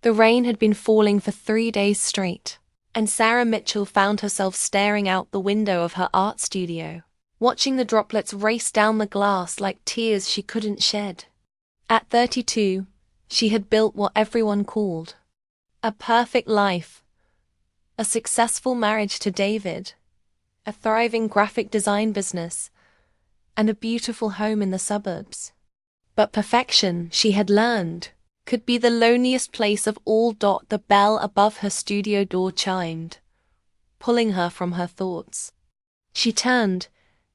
The rain had been falling for 3 days straight, and Sarah Mitchell found herself staring out the window of her art studio, watching the droplets race down the glass like tears she couldn't shed. At 32, she had built what everyone called a perfect life, a successful marriage to David, a thriving graphic design business, and a beautiful home in the suburbs. But perfection, she had learned, could be the loneliest place of all. The bell above her studio door chimed, pulling her from her thoughts. She turned,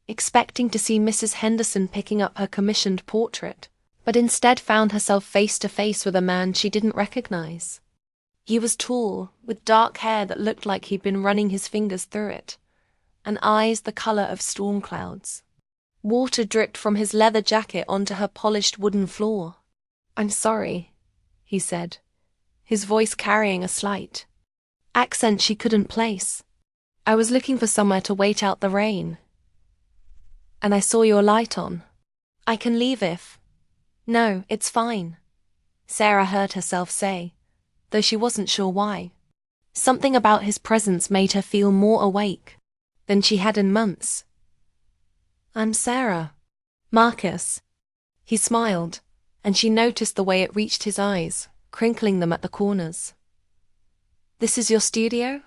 expecting to see Mrs. Henderson picking up her commissioned portrait, but instead found herself face to face with a man she didn't recognize. He was tall, with dark hair that looked like he'd been running his fingers through it, and eyes the color of storm clouds. Water dripped from his leather jacket onto her polished wooden floor. "I'm sorry," he said, his voice carrying a slight accent she couldn't place. "I was looking for somewhere to wait out the rain, and I saw your light on. I can leave if—" "No, it's fine," Sarah heard herself say, though she wasn't sure why. Something about his presence made her feel more awake than she had in months. "I'm Sarah. Marcus." He smiled, and she noticed the way it reached his eyes, crinkling them at the corners. "This is your studio?"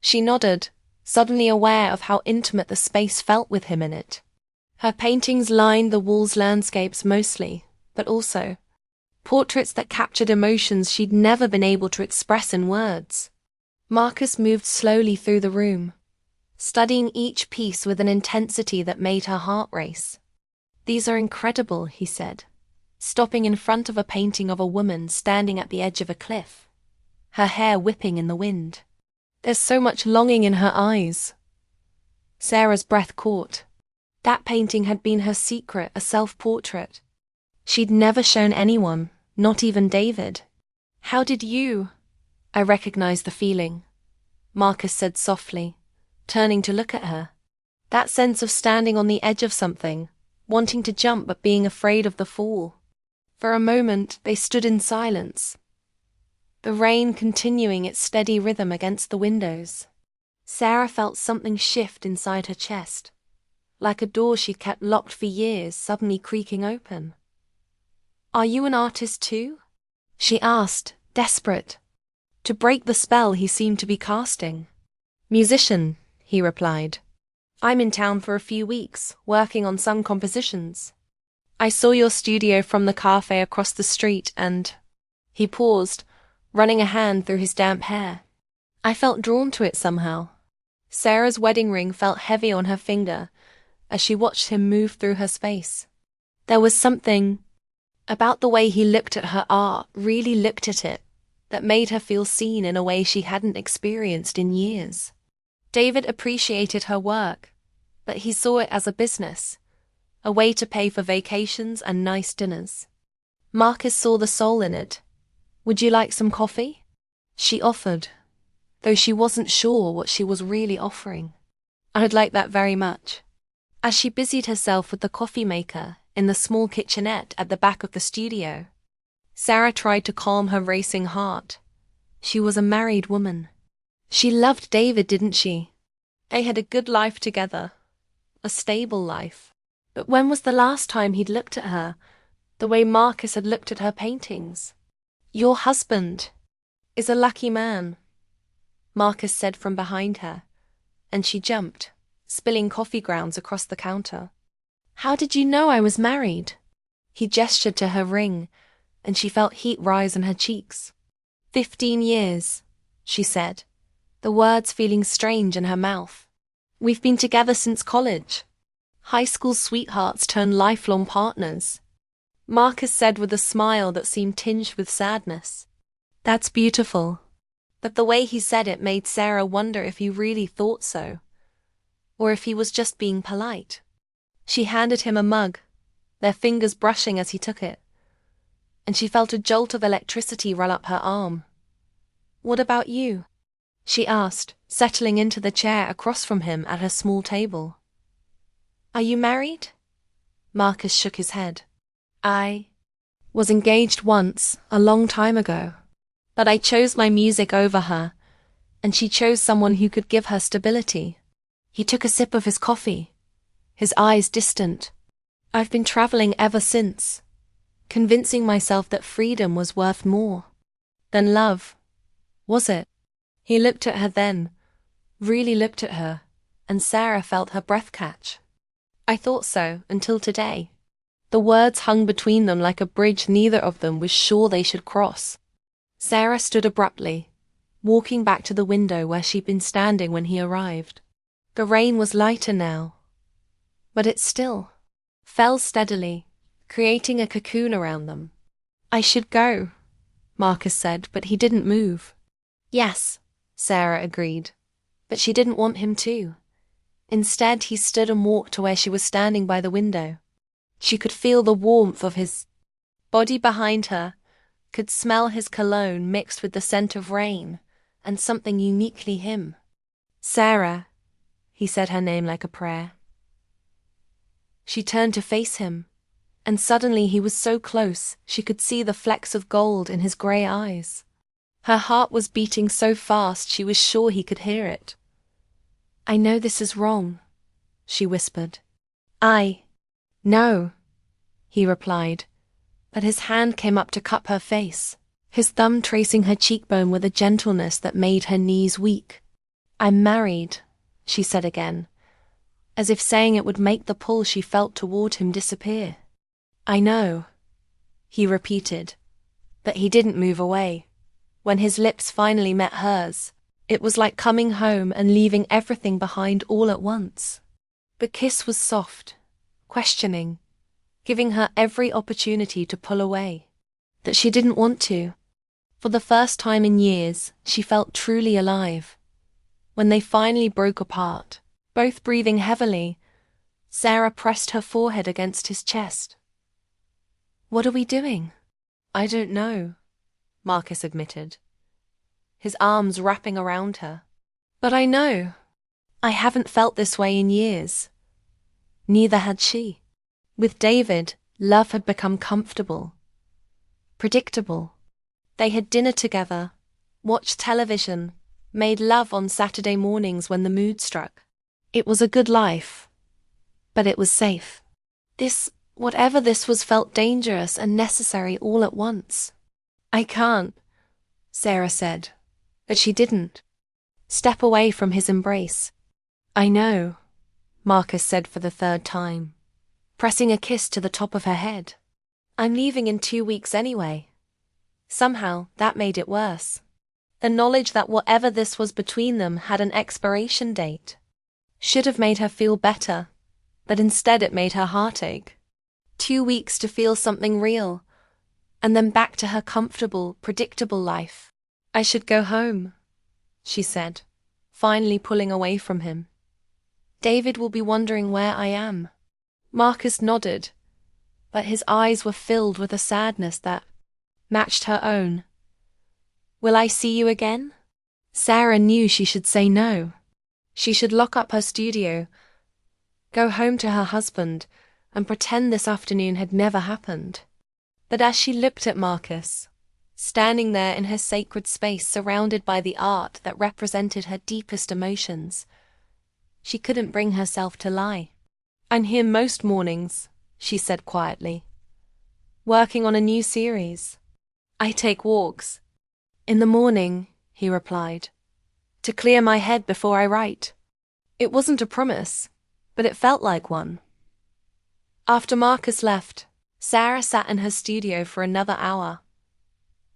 She nodded, suddenly aware of how intimate the space felt with him in it. Her paintings lined the walls, landscapes mostly, but also portraits that captured emotions she'd never been able to express in words. Marcus moved slowly through the room, studying each piece with an intensity that made her heart race. "These are incredible," he said, stopping in front of a painting of a woman standing at the edge of a cliff, her hair whipping in the wind. "There's so much longing in her eyes." Sarah's breath caught. That painting had been her secret, a self-portrait. She'd never shown anyone, not even David. "How did you—" "I recognize the feeling," Marcus said softly, turning to look at her. That sense of standing on the edge of something, wanting to jump but being afraid of the fall. For a moment, they stood in silence, the rain continuing its steady rhythm against the windows. Sarah felt something shift inside her chest, like a door she'd kept locked for years suddenly creaking open. "Are you an artist too?" she asked, desperate to break the spell he seemed to be casting. "Musician," he replied. "I'm in town for a few weeks, working on some compositions. I saw your studio from the cafe across the street and—" He paused, running a hand through his damp hair. "I felt drawn to it somehow." Sarah's wedding ring felt heavy on her finger as she watched him move through her space. There was something about the way he looked at her art, really looked at it, that made her feel seen in a way she hadn't experienced in years. David appreciated her work, but he saw it as a business, a way to pay for vacations and nice dinners. Marcus saw the soul in it. "Would you like some coffee?" she offered, though she wasn't sure what she was really offering. "I'd like that very much." As she busied herself with the coffee maker in the small kitchenette at the back of the studio, Sarah tried to calm her racing heart. She was a married woman. She loved David, didn't she? They had a good life together, a stable life. But when was the last time he'd looked at her the way Marcus had looked at her paintings? "Your husband is a lucky man," Marcus said from behind her, and she jumped, spilling coffee grounds across the counter. "How did you know I was married?" He gestured to her ring, and she felt heat rise in her cheeks. 15 years, she said, the words feeling strange in her mouth. "We've been together since college. High school sweethearts turned lifelong partners," Marcus said with a smile that seemed tinged with sadness. "That's beautiful." But the way he said it made Sarah wonder if he really thought so, or if he was just being polite. She handed him a mug, their fingers brushing as he took it, and she felt a jolt of electricity run up her arm. "What about you?" she asked, settling into the chair across from him at her small table. "Are you married?" Marcus shook his head. "I was engaged once, a long time ago, But I chose my music over her, and she chose someone who could give her stability. He took a sip of his coffee, his eyes distant. I've been traveling ever since, convincing myself that freedom was worth more than love. Was it? He looked at her then, really looked at her, and Sarah felt her breath catch. I thought so, until today. The words hung between them like a bridge neither of them was sure they should cross. Sarah stood abruptly, walking back to the window where she'd been standing when he arrived. The rain was lighter now, but it still fell steadily, creating a cocoon around them. I should go, Marcus said, but he didn't move. Yes, Sarah agreed, but she didn't want him to. Instead, he stood and walked to where she was standing by the window. She could feel the warmth of his body behind her, could smell his cologne mixed with the scent of rain, and something uniquely him. Sarah, he said her name like a prayer. She turned to face him, and suddenly he was so close she could see the flecks of gold in his grey eyes. Her heart was beating so fast she was sure he could hear it. I know this is wrong, she whispered. No, he replied, but his hand came up to cup her face, his thumb tracing her cheekbone with a gentleness that made her knees weak. I'm married, she said again, as if saying it would make the pull she felt toward him disappear. I know, he repeated, but he didn't move away. When his lips finally met hers, it was like coming home and leaving everything behind all at once. The kiss was soft, questioning, giving her every opportunity to pull away. That she didn't want to. For the first time in years, she felt truly alive. When they finally broke apart, both breathing heavily, Sarah pressed her forehead against his chest. What are we doing? I don't know, Marcus admitted, his arms wrapping around her. But I know. I haven't felt this way in years. Neither had she. With David, love had become comfortable, predictable. They had dinner together, watched television, made love on Saturday mornings when the mood struck. It was a good life, but it was safe. Whatever this was, felt dangerous and necessary all at once. I can't, Sarah said, but she didn't step away from his embrace. I know, Marcus said for the third time, pressing a kiss to the top of her head. I'm leaving in 2 weeks anyway. Somehow, that made it worse. The knowledge that whatever this was between them had an expiration date should have made her feel better, but instead it made her heart ache. 2 weeks to feel something real, and then back to her comfortable, predictable life. I should go home, she said, finally pulling away from him. David will be wondering where I am. Marcus nodded, but his eyes were filled with a sadness that matched her own. Will I see you again? Sarah knew she should say no. She should lock up her studio, go home to her husband, and pretend this afternoon had never happened. But as she looked at Marcus, standing there in her sacred space surrounded by the art that represented her deepest emotions, she couldn't bring herself to lie. I'm here most mornings, she said quietly, working on a new series. I take walks. In the morning, he replied, to clear my head before I write. It wasn't a promise, but it felt like one. After Marcus left, Sarah sat in her studio for another hour,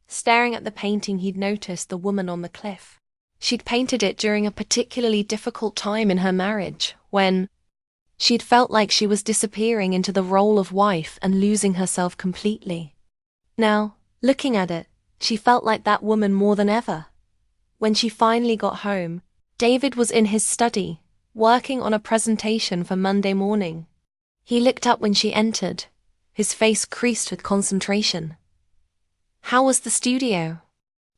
staring at the painting he'd noticed, the woman on the cliff. She'd painted it during a particularly difficult time in her marriage, when she'd felt like she was disappearing into the role of wife and losing herself completely. Now, looking at it, she felt like that woman more than ever. When she finally got home, David was in his study, working on a presentation for Monday morning. He looked up when she entered, his face creased with concentration. How was the studio?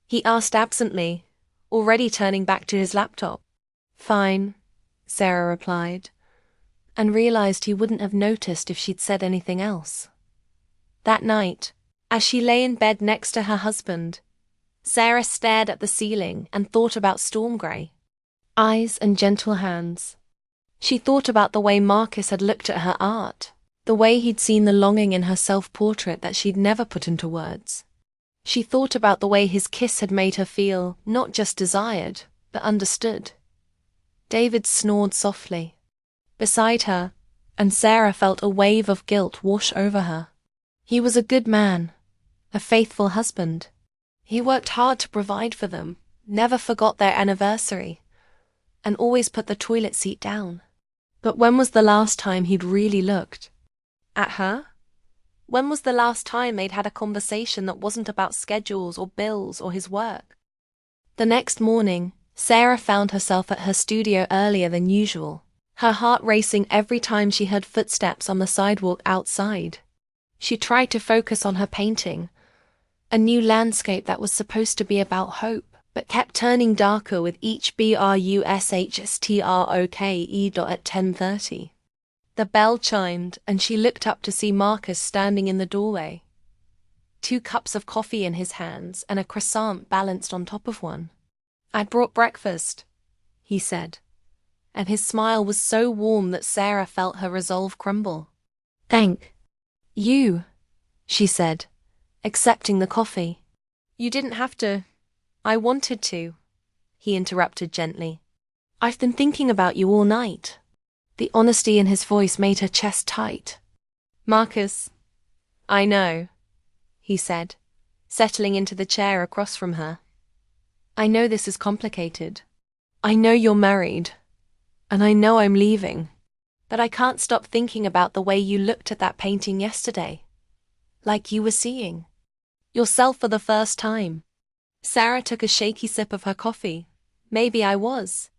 He asked absently, already turning back to his laptop. Fine, Sarah replied, and realized he wouldn't have noticed if she'd said anything else. That night, as she lay in bed next to her husband, Sarah stared at the ceiling and thought about storm grey eyes and gentle hands. She thought about the way Marcus had looked at her art, the way he'd seen the longing in her self-portrait that she'd never put into words. She thought about the way his kiss had made her feel not just desired, but understood. David snored softly beside her, and Sarah felt a wave of guilt wash over her. He was a good man, a faithful husband. He worked hard to provide for them, never forgot their anniversary, and always put the toilet seat down. But when was the last time he'd really looked at her? When was the last time they'd had a conversation that wasn't about schedules or bills or his work? The next morning, Sarah found herself at her studio earlier than usual, her heart racing every time she heard footsteps on the sidewalk outside. She tried to focus on her painting, a new landscape that was supposed to be about hope, but kept turning darker with each BRUSHSTROKE at 10:30. The bell chimed, and she looked up to see Marcus standing in the doorway, 2 cups of coffee in his hands and a croissant balanced on top of one. "I brought breakfast," he said, and his smile was so warm that Sarah felt her resolve crumble. "Thank you," she said, accepting the coffee. "You didn't have to. I wanted to," he interrupted gently. "I've been thinking about you all night." The honesty in his voice made her chest tight. "Marcus, I know," he said, settling into the chair across from her. "I know this is complicated. I know you're married, and I know I'm leaving. But I can't stop thinking about the way you looked at that painting yesterday. Like you were seeing yourself for the first time." Sarah took a shaky sip of her coffee. "Maybe I was."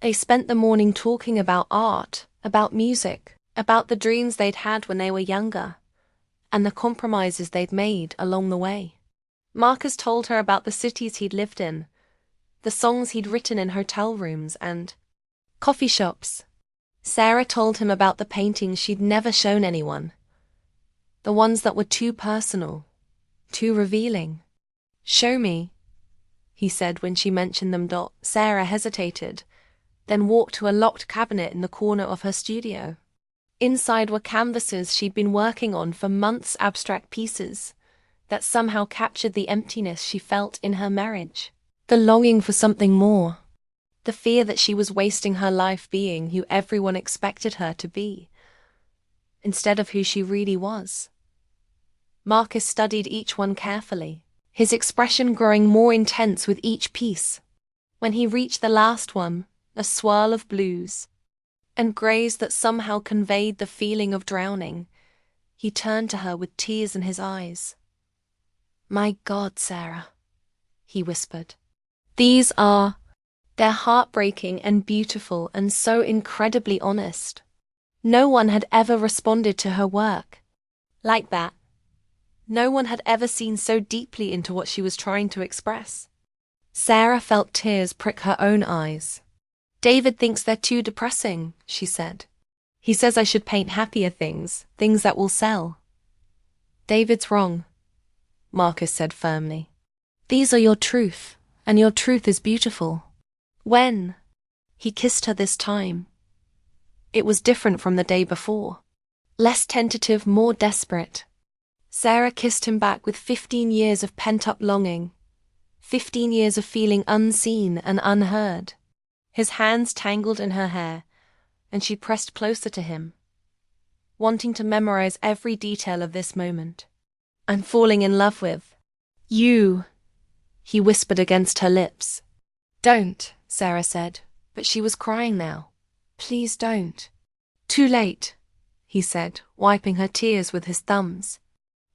They spent the morning talking about art, about music, about the dreams they'd had when they were younger, and the compromises they'd made along the way. Marcus told her about the cities he'd lived in, the songs he'd written in hotel rooms and coffee shops. Sarah told him about the paintings she'd never shown anyone, the ones that were too personal, too revealing. "Show me," he said when she mentioned them. Sarah hesitated, then walked to a locked cabinet in the corner of her studio. Inside were canvases she'd been working on for months, abstract pieces that somehow captured the emptiness she felt in her marriage, the longing for something more, the fear that she was wasting her life being who everyone expected her to be, instead of who she really was. Marcus studied each one carefully, his expression growing more intense with each piece. When he reached the last one, a swirl of blues and greys that somehow conveyed the feeling of drowning, he turned to her with tears in his eyes. "My God, Sarah," he whispered. "They're heartbreaking and beautiful and so incredibly honest. No one had ever responded to her work like that. No one had ever seen so deeply into what she was trying to express." Sarah felt tears prick her own eyes. "David thinks they're too depressing," she said. "He says I should paint happier things, things that will sell." "David's wrong," Marcus said firmly. "These are your truth, and your truth is beautiful." When he kissed her this time, it was different from the day before. Less tentative, more desperate. Sarah kissed him back with 15 years of pent-up longing, 15 years of feeling unseen and unheard. His hands tangled in her hair, and she pressed closer to him, wanting to memorize every detail of this moment. "I'm falling in love with you," he whispered against her lips. "Don't," Sarah said, but she was crying now. "Please don't." "Too late," he said, wiping her tears with his thumbs.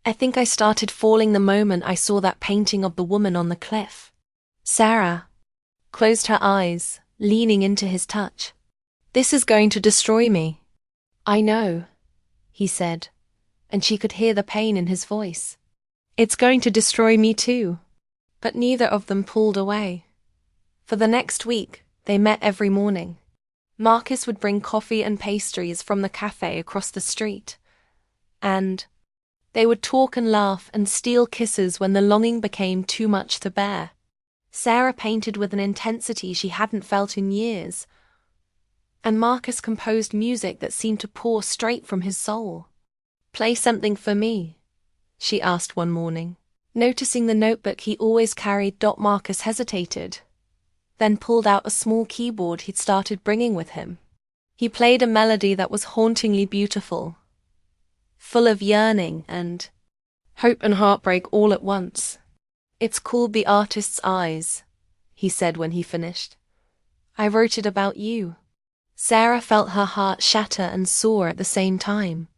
"I think I started falling the moment I saw that painting of the woman on the cliff." Sarah closed her eyes, leaning into his touch. "This is going to destroy me." "I know," he said, and she could hear the pain in his voice. "It's going to destroy me too." But neither of them pulled away. For the next week, they met every morning. Marcus would bring coffee and pastries from the cafe across the street, and They would talk and laugh and steal kisses when the longing became too much to bear. Sarah painted with an intensity she hadn't felt in years, and Marcus composed music that seemed to pour straight from his soul. "Play something for me," she asked one morning. Noticing the notebook he always carried, Marcus hesitated, then pulled out a small keyboard he'd started bringing with him. He played a melody that was hauntingly beautiful, full of yearning and hope and heartbreak all at once. "It's called The Artist's Eyes," he said when he finished. "I wrote it about you." Sarah felt her heart shatter and soar at the same time.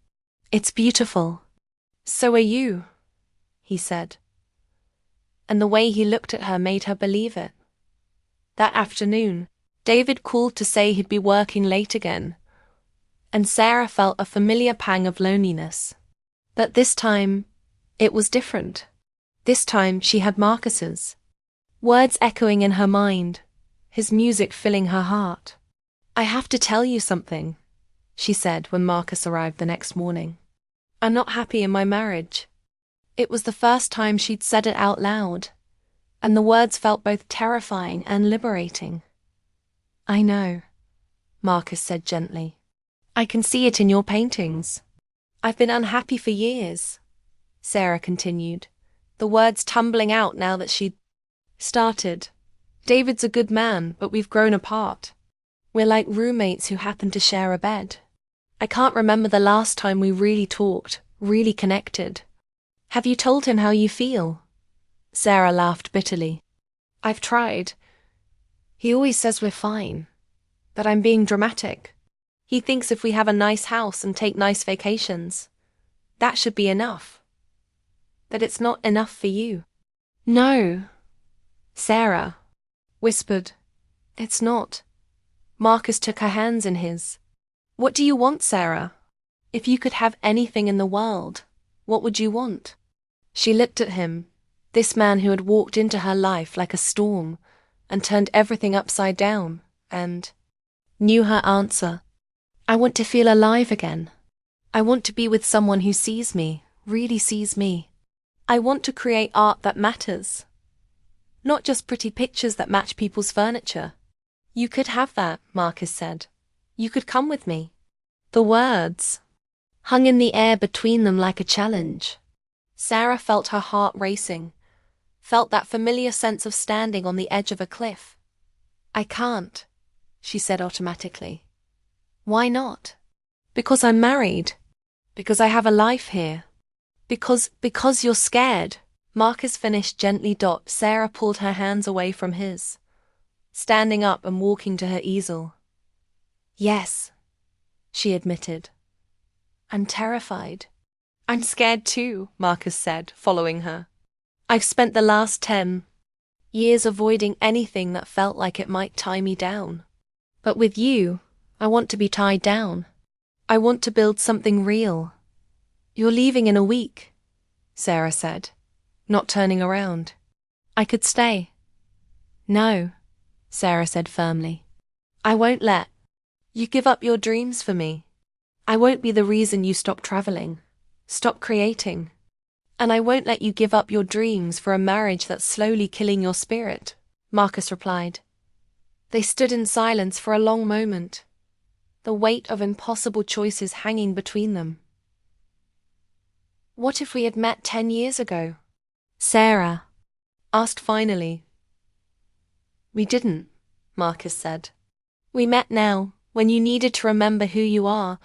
"It's beautiful. So are you," he said. And the way he looked at her made her believe it. That afternoon, David called to say he'd be working late again, and Sarah felt a familiar pang of loneliness. But this time, it was different. This time she had Marcus's words echoing in her mind, his music filling her heart. "I have to tell you something," she said when Marcus arrived the next morning. "I'm not happy in my marriage." It was the first time she'd said it out loud, and the words felt both terrifying and liberating. "I know," Marcus said gently. "I can see it in your paintings." "I've been unhappy for years," Sarah continued, the words tumbling out now that she'd started. "David's a good man, but we've grown apart. We're like roommates who happen to share a bed. I can't remember the last time we really talked, really connected." "Have you told him how you feel?" Sarah laughed bitterly. "I've tried. He always says we're fine, that I'm being dramatic. He thinks if we have a nice house and take nice vacations, that should be enough. That it's not enough for you." "No," Sarah whispered. "It's not." Marcus took her hands in his. "What do you want, Sarah? If you could have anything in the world, what would you want?" She looked at him, this man who had walked into her life like a storm and turned everything upside down, and knew her answer. "I want to feel alive again. I want to be with someone who sees me, really sees me. I want to create art that matters, not just pretty pictures that match people's furniture." "You could have that," Marcus said. "You could come with me." The words hung in the air between them like a challenge. Sarah felt her heart racing, felt that familiar sense of standing on the edge of a cliff. "I can't," she said automatically. "Why not?" "Because I'm married. Because I have a life here. Because you're scared." Marcus finished gently. Sarah pulled her hands away from his, standing up and walking to her easel. "Yes," she admitted. "I'm terrified." "I'm scared too," Marcus said, following her. "I've spent the last 10 years avoiding anything that felt like it might tie me down. But with you, I want to be tied down. I want to build something real." "You're leaving in a week," Sarah said, not turning around. "I could stay." "No," Sarah said firmly. "I won't let you give up your dreams for me. I won't be the reason you stop traveling, stop creating. And I won't let you give up your dreams for a marriage that's slowly killing your spirit," Marcus replied. They stood in silence for a long moment, the weight of impossible choices hanging between them. "What if we had met 10 years ago?" Sarah asked finally. "We didn't," Marcus said. "We met now, when you needed to remember who you are,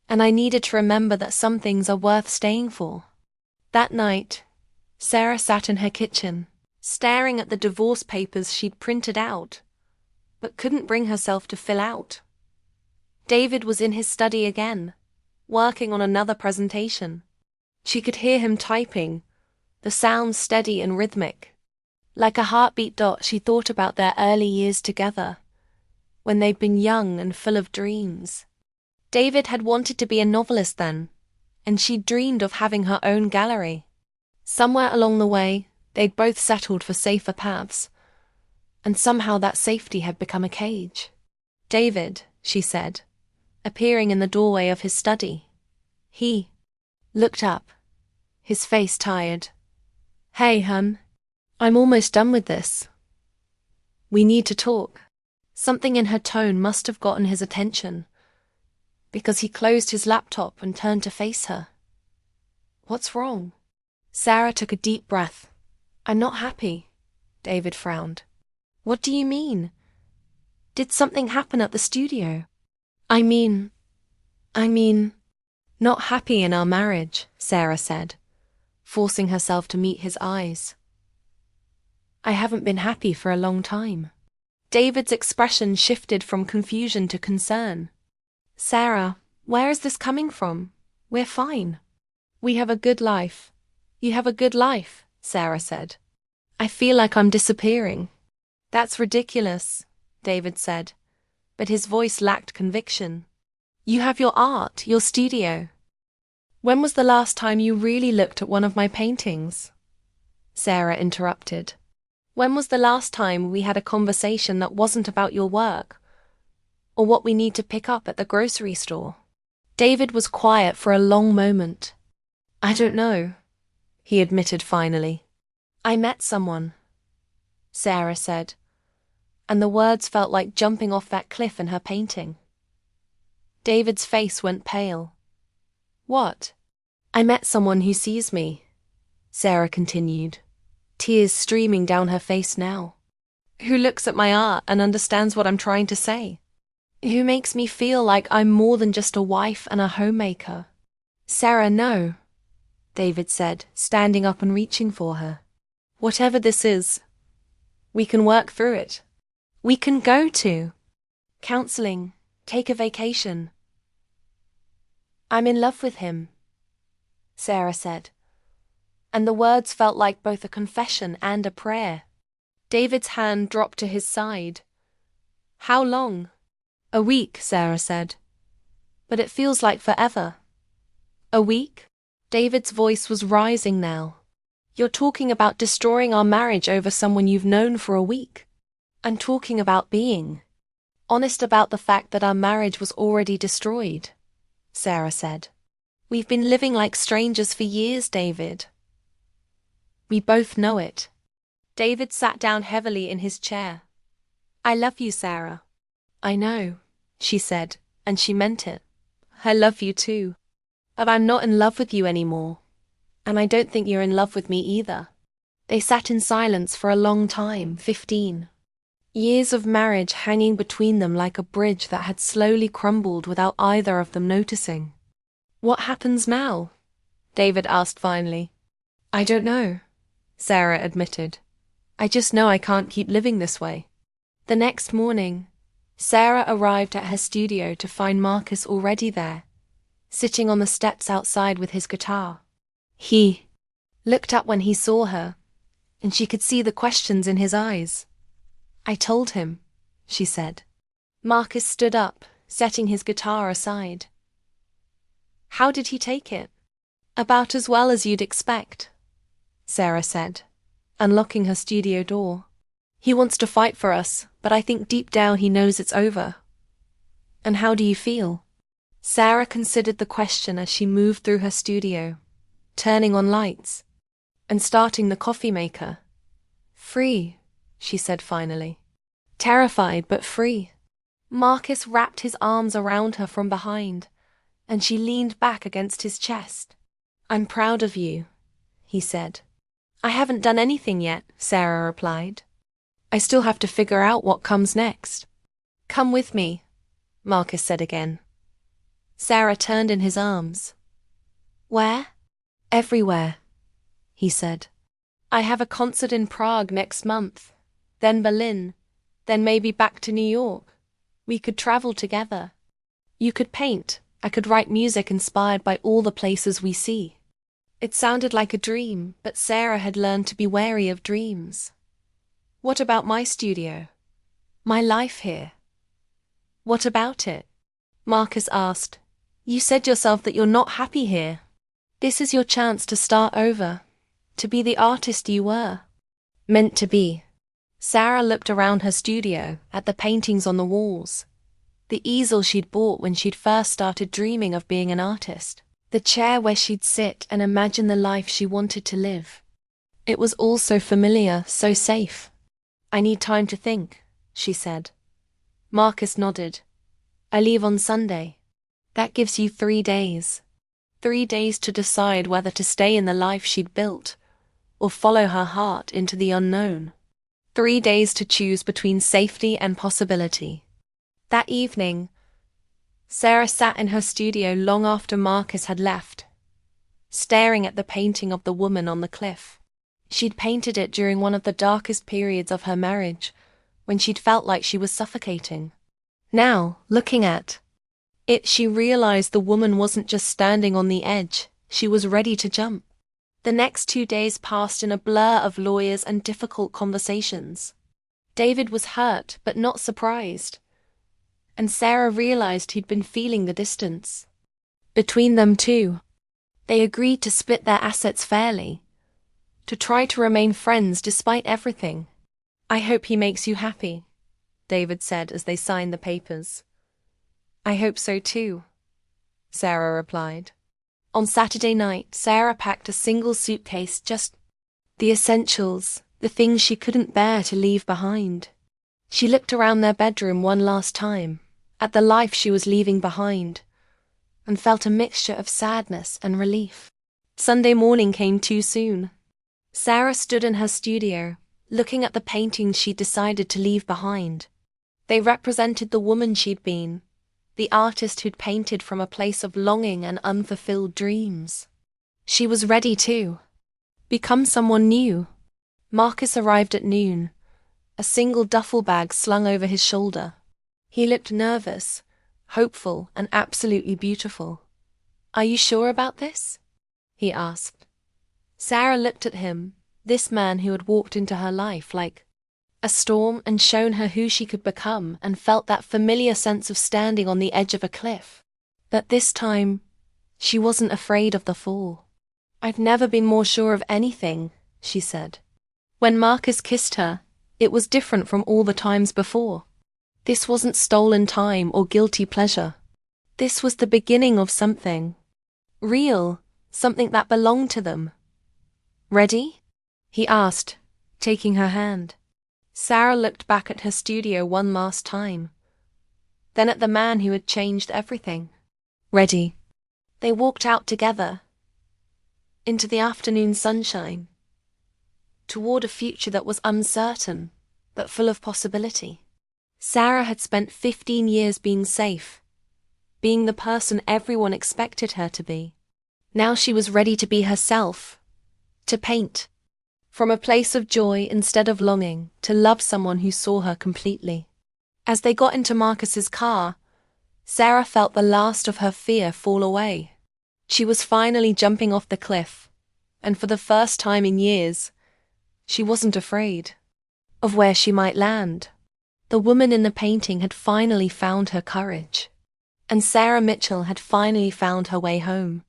and I needed to remember that some things are worth staying for." That night, Sarah sat in her kitchen, staring at the divorce papers she'd printed out, but couldn't bring herself to fill out. David was in his study again, working on another presentation. She could hear him typing, the sounds steady and rhythmic. Like a heartbeat. She thought about their early years together, when they'd been young and full of dreams. David had wanted to be a novelist then, and she'd dreamed of having her own gallery. Somewhere along the way, they'd both settled for safer paths, and somehow that safety had become a cage. "David," she said, appearing in the doorway of his study. He looked up, his face tired. Hey, hun. I'm almost done with this. We need to talk. Something in her tone must have gotten his attention, because he closed his laptop and turned to face her. What's wrong? Sarah took a deep breath. I'm not happy. David frowned. What do you mean? Did something happen at the studio? I mean, not happy in our marriage, Sarah said, forcing herself to meet his eyes. I haven't been happy for a long time. David's expression shifted from confusion to concern. Sarah, where is this coming from? We're fine. We have a good life. You have a good life, Sarah said. I feel like I'm disappearing. That's ridiculous, David said, but his voice lacked conviction. You have your art, your studio. When was the last time you really looked at one of my paintings? Sarah interrupted. When was the last time we had a conversation that wasn't about your work, or what we need to pick up at the grocery store? David was quiet for a long moment. I don't know, he admitted finally. I met someone, Sarah said, and the words felt like jumping off that cliff in her painting. David's face went pale. What? I met someone who sees me, Sarah continued, tears streaming down her face now. Who looks at my art and understands what I'm trying to say. Who makes me feel like I'm more than just a wife and a homemaker. Sarah, no, David said, standing up and reaching for her. Whatever this is, we can work through it. We can go to counseling, take a vacation. I'm in love with him, Sarah said, and the words felt like both a confession and a prayer. David's hand dropped to his side. How long? A week, Sarah said. But it feels like forever. A week? David's voice was rising now. You're talking about destroying our marriage over someone you've known for a week. I'm talking about being honest about the fact that our marriage was already destroyed, Sarah said. We've been living like strangers for years, David. We both know it. David sat down heavily in his chair. I love you, Sarah. I know, she said, and she meant it. I love you too. But I'm not in love with you anymore. And I don't think you're in love with me either. They sat in silence for a long time, 15. Years of marriage hanging between them like a bridge that had slowly crumbled without either of them noticing. What happens now? David asked finally. I don't know, Sarah admitted. I just know I can't keep living this way. The next morning, Sarah arrived at her studio to find Marcus already there, sitting on the steps outside with his guitar. He looked up when he saw her, and she could see the questions in his eyes. I told him, she said. Marcus stood up, setting his guitar aside. How did he take it? About as well as you'd expect, Sarah said, unlocking her studio door. He wants to fight for us, but I think deep down he knows it's over. And how do you feel? Sarah considered the question as she moved through her studio, turning on lights, and starting the coffee maker. Free, she said finally. Terrified, but free. Marcus wrapped his arms around her from behind, and she leaned back against his chest. I'm proud of you, he said. I haven't done anything yet, Sarah replied. I still have to figure out what comes next. Come with me, Marcus said again. Sarah turned in his arms. Where? Everywhere, he said. I have a concert in Prague next month, then Berlin, then maybe back to New York. We could travel together. You could paint, I could write music inspired by all the places we see. It sounded like a dream, but Sarah had learned to be wary of dreams. What about my studio? My life here? What about it? Marcus asked. You said yourself that you're not happy here. This is your chance to start over, to be the artist you were. Meant to be. Sarah looked around her studio, at the paintings on the walls, the easel she'd bought when she'd first started dreaming of being an artist. the chair where she'd sit and imagine the life she wanted to live. It was all so familiar, so safe. "I need time to think," she said. Marcus nodded. "I leave on Sunday. That gives you 3 days. 3 days to decide whether to stay in the life she'd built or follow her heart into the unknown. 3 days to choose between safety and possibility." That evening, Sarah sat in her studio long after Marcus had left, staring at the painting of the woman on the cliff. She'd painted it during one of the darkest periods of her marriage, when she'd felt like she was suffocating. Now, looking at it, she realized the woman wasn't just standing on the edge, she was ready to jump. The next 2 days passed in a blur of lawyers and difficult conversations. David was hurt, but not surprised, and Sarah realized he'd been feeling the distance between them too. They agreed to split their assets fairly, to try to remain friends despite everything. "I hope he makes you happy," David said as they signed the papers. "I hope so too," Sarah replied. On Saturday night, Sarah packed a single suitcase, just the essentials, the things she couldn't bear to leave behind. She looked around their bedroom one last time, at the life she was leaving behind, and felt a mixture of sadness and relief. Sunday morning came too soon. Sarah stood in her studio, looking at the paintings she'd decided to leave behind. They represented the woman she'd been, the artist who'd painted from a place of longing and unfulfilled dreams. She was ready to become someone new. Marcus arrived at noon, a single duffel bag slung over his shoulder. He looked nervous, hopeful, and absolutely beautiful. "Are you sure about this?" he asked. Sarah looked at him, this man who had walked into her life like a storm and shown her who she could become, and felt that familiar sense of standing on the edge of a cliff. But this time, she wasn't afraid of the fall. "I've never been more sure of anything," she said. When Marcus kissed her, it was different from all the times before. This wasn't stolen time or guilty pleasure. This was the beginning of something real, something that belonged to them. "Ready?" he asked, taking her hand. Sarah looked back at her studio one last time, then at the man who had changed everything. "Ready." They walked out together, into the afternoon sunshine, toward a future that was uncertain, but full of possibility. Sarah had spent 15 years being safe, being the person everyone expected her to be. Now she was ready to be herself, to paint from a place of joy instead of longing, to love someone who saw her completely. As they got into Marcus's car, Sarah felt the last of her fear fall away. She was finally jumping off the cliff, and for the first time in years, she wasn't afraid of where she might land. The woman in the painting had finally found her courage, and Sarah Mitchell had finally found her way home.